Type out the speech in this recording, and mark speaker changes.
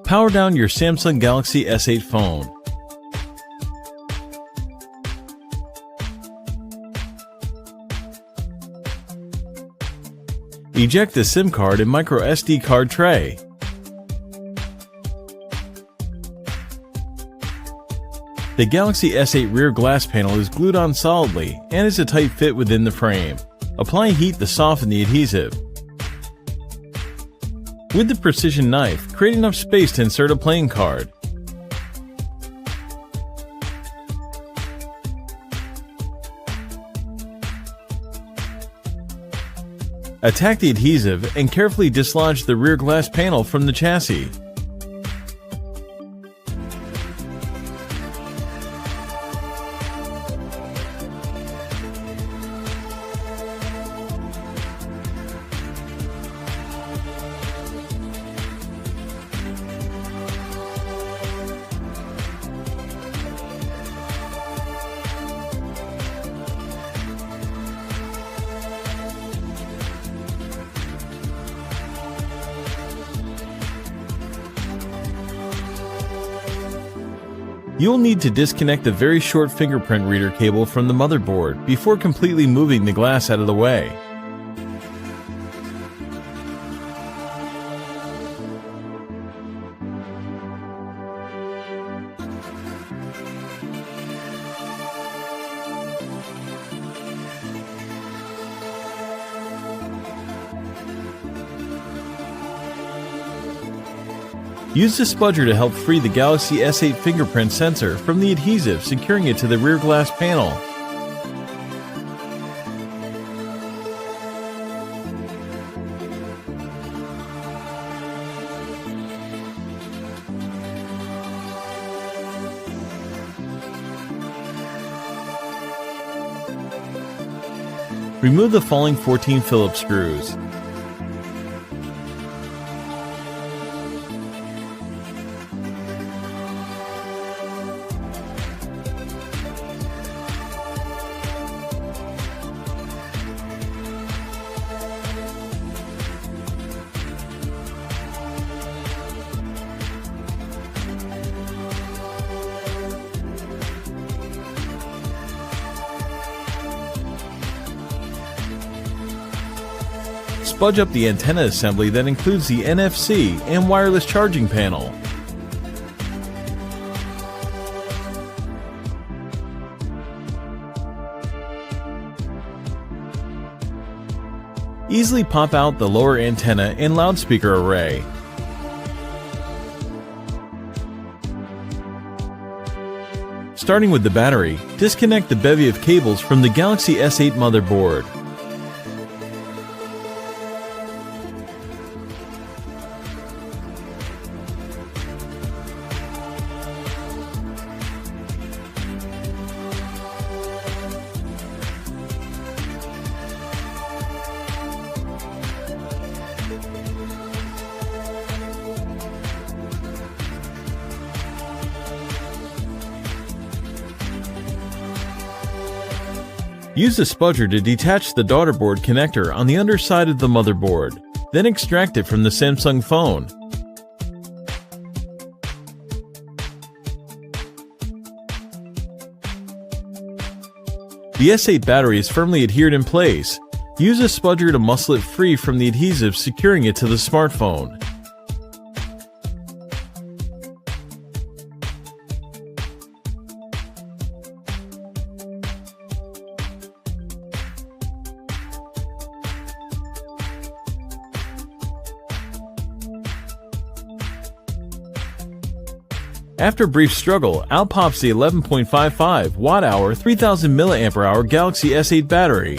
Speaker 1: Power down your Samsung Galaxy S8 phone. Eject the SIM card and micro SD card tray. The Galaxy S8 rear glass panel is glued on solidly and is a tight fit within the frame. Apply heat to soften the adhesive. With the precision knife, create enough space to insert a playing card. Attack the adhesive and carefully dislodge the rear glass panel from the chassis. You'll need to disconnect the very short fingerprint reader cable from the motherboard before completely moving the glass out of the way. Use the spudger to help free the Galaxy S8 fingerprint sensor from the adhesive securing it to the rear glass panel. Remove the falling 14 Phillips screws. Spudge up the antenna assembly that includes the NFC and wireless charging panel. Easily pop out the lower antenna and loudspeaker array. Starting with the battery, disconnect the bevy of cables from the Galaxy S8 motherboard. Use the spudger to detach the daughterboard connector on the underside of the motherboard, then extract it from the Samsung phone. The S8 battery is firmly adhered in place. Use a spudger to muscle it free from the adhesive securing it to the smartphone. After a brief struggle, out pops the 11.55 watt-hour 3000 mAh Galaxy S8 battery.